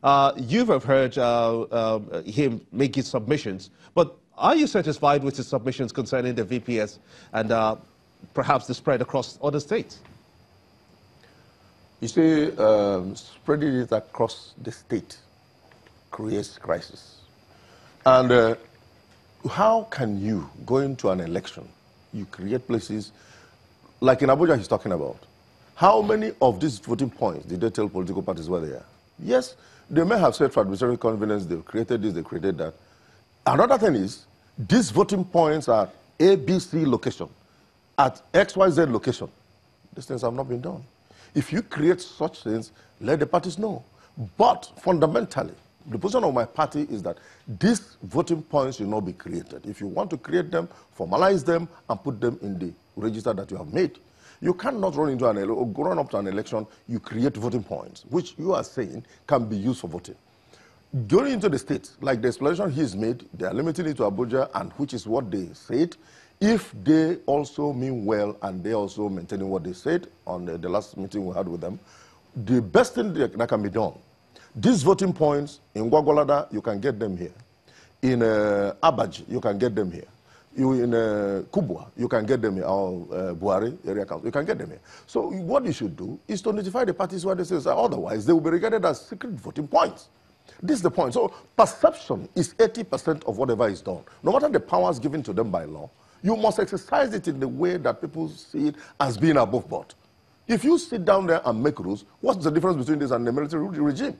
You have heard him make his submissions, but are you satisfied with his submissions concerning the VPS and perhaps the spread across other states? You see, spreading it across the state creates crisis. And how can you go into an election, you create places, like in Abuja he's talking about. How many of these voting points did they tell political parties where they are? Yes, they may have said for administrative convenience, they've created this, they created that. Another thing is, these voting points are ABC location, at XYZ location. These things have not been done. If you create such things, let the parties know. But fundamentally, the position of my party is that these voting points should not be created. If you want to create them, formalize them, and put them in the register that you have made. You cannot run into run up to an election, you create voting points, which you are saying can be used for voting. Going into the states, like the explanation he's made, they are limiting it to Abuja, and which is what they said. If they also mean well and they also maintaining what they said on the last meeting we had with them, the best thing that can be done, these voting points in Gwagwalada, you can get them here. In Abaji, you can get them here. In Kubwa, you can get them here. Or Buhari area council, you can get them here. So what you should do is to notify the parties where they say, otherwise they will be regarded as secret voting points. This is the point. So perception is 80% of whatever is done. No matter the powers given to them by law, you must exercise it in the way that people see it as being above board. If you sit down there and make rules, what's the difference between this and the military regime?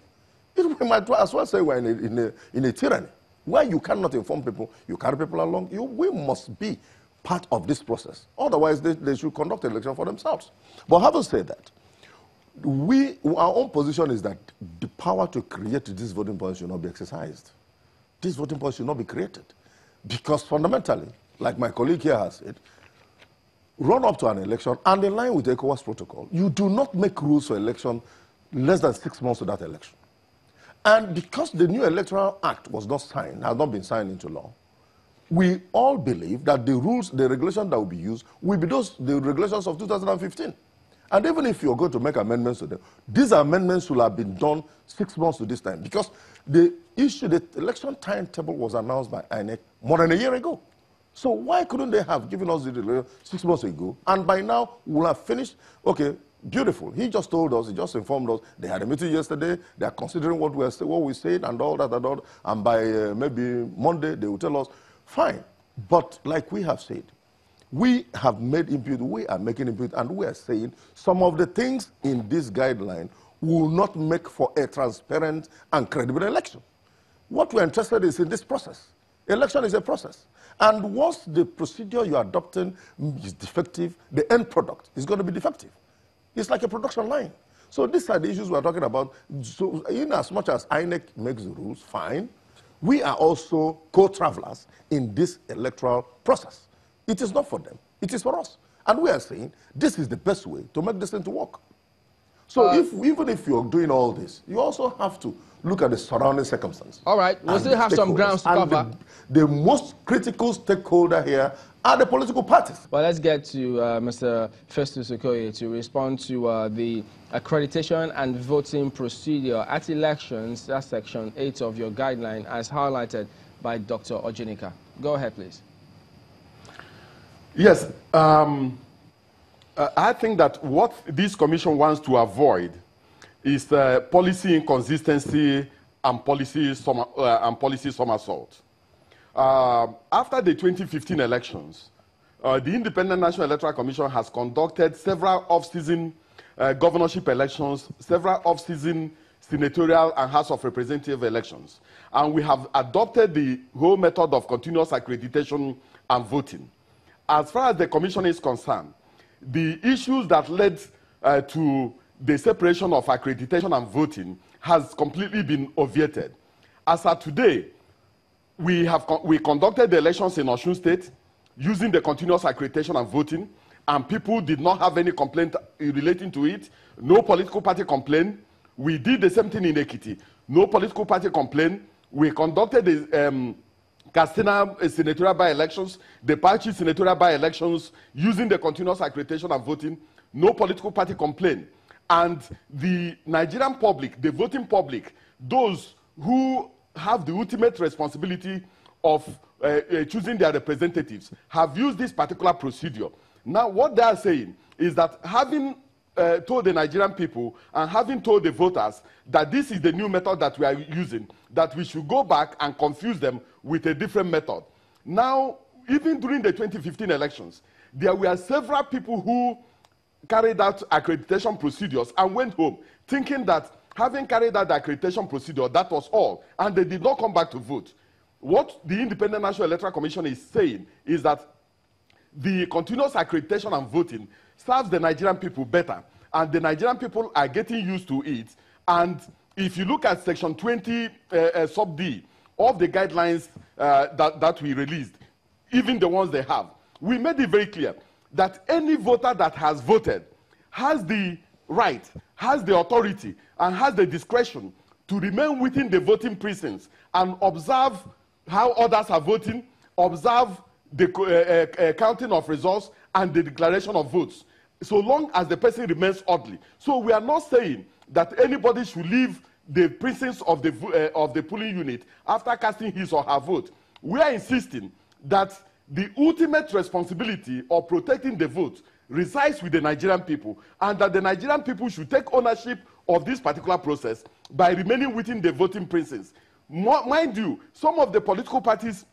We might as well say we're in a tyranny, where you cannot inform people, you carry people along. We must be part of this process. Otherwise, they should conduct an election for themselves. But having said that, our own position is that the power to create these voting points should not be exercised. These voting points should not be created. Because fundamentally, like my colleague here has said, run up to an election and in line with the ECOWAS protocol, you do not make rules for election less than 6 months to that election. And because the new Electoral Act was not signed, has not been signed into law, we all believe that the rules, the regulations that will be used will be the regulations of 2015. And even if you're going to make amendments to them, these amendments will have been done 6 months to this time, because the election timetable was announced by INEC more than a year ago. So why couldn't they have given us the 6 months ago? And by now, we'll have finished. Okay, beautiful. He just told us, he just informed us. They had a meeting yesterday. They are considering what we said and all that and all. And by maybe Monday, they will tell us, fine. But like we have said, we have made input, we are making input, and we are saying some of the things in this guideline will not make for a transparent and credible election. What we're interested in is in this process. Election is a process. And once the procedure you're adopting is defective, the end product is going to be defective. It's like a production line. So these are the issues we're talking about. So in as much as INEC makes the rules, fine, we are also co-travelers in this electoral process. It is not for them. It is for us. And we are saying this is the best way to make this thing to work. So even if you're doing all this, you also have to look at the surrounding circumstances. All right, we'll still have some grounds to cover. The most critical stakeholder here are the political parties. Well, let's get to Mr. Festus Okoye to respond to the accreditation and voting procedure at elections, that's section 8 of your guideline, as highlighted by Dr. Ojinika. Go ahead, please. Yes. I think that what this commission wants to avoid is policy inconsistency and policy somersault. After the 2015 elections, the Independent National Electoral Commission has conducted several off-season governorship elections, several off-season senatorial and House of Representative elections. And we have adopted the whole method of continuous accreditation and voting. As far as the commission is concerned, the issues that led to the separation of accreditation and voting has completely been obviated. As of today, we conducted the elections in Osun State using the continuous accreditation and voting, and people did not have any complaint relating to it. No political party complained. We did the same thing in Ekiti. No political party complained. We conducted the Katsina senatorial by-elections, the Parchi senatorial by-elections using the continuous accreditation and voting. No political party complained. and the Nigerian public, the voting public, those who have the ultimate responsibility of choosing their representatives, have used this particular procedure. Now, what they are saying is that having told the Nigerian people and having told the voters that this is the new method that we are using, that we should go back and confuse them with a different method. Now, even during the 2015 elections, there were several people who carried out accreditation procedures and went home thinking that having carried out the accreditation procedure, that was all, and they did not come back to vote. What the Independent National Electoral Commission is saying is that the continuous accreditation and voting serves the Nigerian people better, and the Nigerian people are getting used to it. And if you look at Section 20 sub D of the guidelines that we released, even the ones they have, we made it very clear that any voter that has voted has the right, has the authority, and has the discretion to remain within the voting precincts and observe how others are voting, observe the counting of results and the declaration of votes, so long as the person remains orderly. So we are not saying that anybody should leave the precincts of the polling unit after casting his or her vote. We are insisting that the ultimate responsibility of protecting the vote resides with the Nigerian people, and that the Nigerian people should take ownership of this particular process by remaining within the voting precincts. Mind you, some of the political parties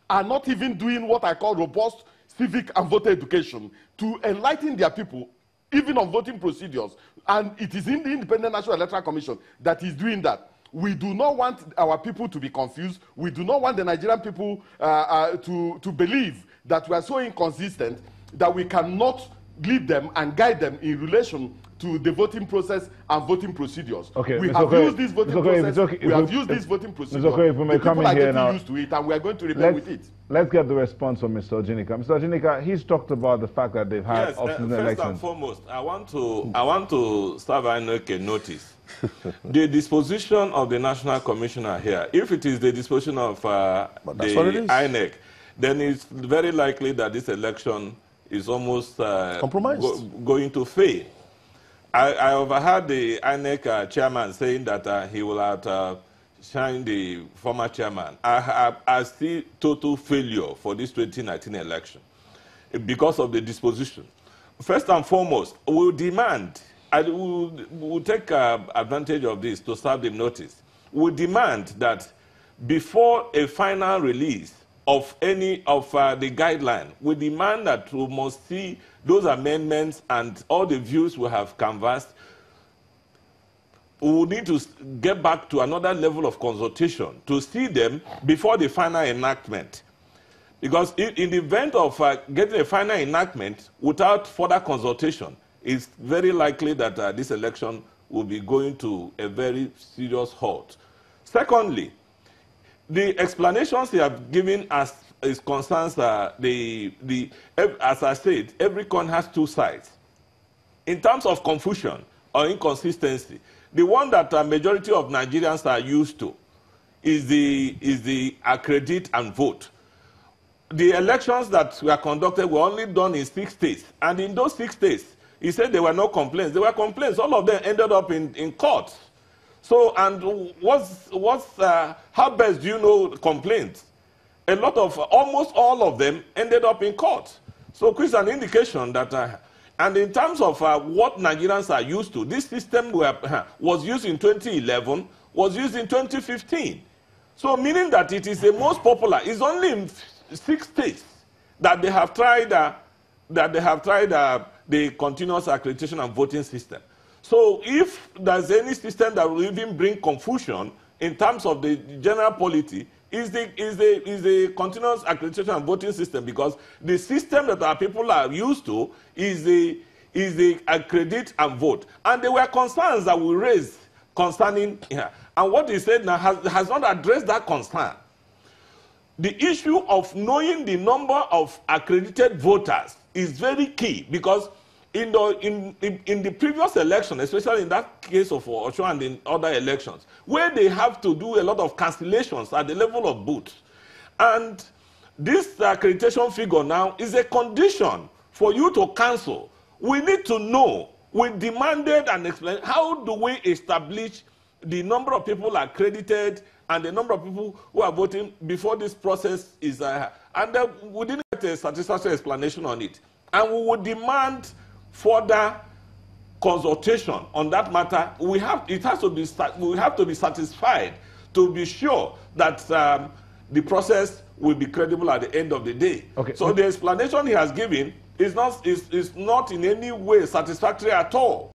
are not even doing what I call robust civic and voter education to enlighten their people, even on voting procedures. And it is in the Independent National Electoral Commission that is doing that. We do not want our people to be confused. We do not want the Nigerian people to believe that we are so inconsistent that we cannot lead them and guide them in relation to the voting process and voting procedures. Okay, we have used this voting process. We have used this voting procedure. Mr. If we may come in here now, used to it, and we are going to remain with it. Let's get the response from Mr. Ojinika. Mr. Ojinika, he's talked about the fact that they've had obstinate elections. First and foremost, I want to serve INEC a notice. The disposition of the National Commissioner here, if it is the disposition of the INEC, then it's very likely that this election is almost going to fail. I overheard the INEC chairman saying that he will outshine the former chairman. I see total failure for this 2019 election because of the disposition. First and foremost, we'll demand, and we'll take advantage of this to serve them notice. We'll demand that before a final release of any of the guideline, we demand that we must see those amendments and all the views we have canvassed. We will need to get back to another level of consultation to see them before the final enactment. Because in the event of getting a final enactment without further consultation, it's very likely that this election will be going to a very serious halt. Secondly, the explanations they have given as concerns as I said, every coin has two sides. In terms of confusion or inconsistency, the one that a majority of Nigerians are used to is the accredit and vote. The elections that were conducted were only done in 6 states, and in those 6 states, he said there were no complaints. There were complaints. All of them ended up in court. So, and how best do you know complaints? A lot of, almost all of them ended up in court. So, it's an indication that, and in terms of what Nigerians are used to, this system was used in 2011, was used in 2015. So, meaning that it is the most popular. It's only in 6 states that they have tried, the continuous accreditation and voting system. So if there's any system that will even bring confusion in terms of the general polity, is the continuous accreditation and voting system, because the system that our people are used to is the accredit and vote. And there were concerns that we raised concerning here. And what he said now has not addressed that concern. The issue of knowing the number of accredited voters is very key, because in the previous election, especially in that case of Osho and in other elections, where they have to do a lot of cancellations at the level of booths. And this accreditation figure now is a condition for you to cancel. We need to know We demanded an explanation. How do we establish the number of people accredited and the number of people who are voting before this process is... and we didn't get a satisfactory explanation on it. And we would demand further consultation on that matter. We have to be satisfied to be sure that the process will be credible at the end of the day. Okay. So the explanation he has given is not in any way satisfactory at all.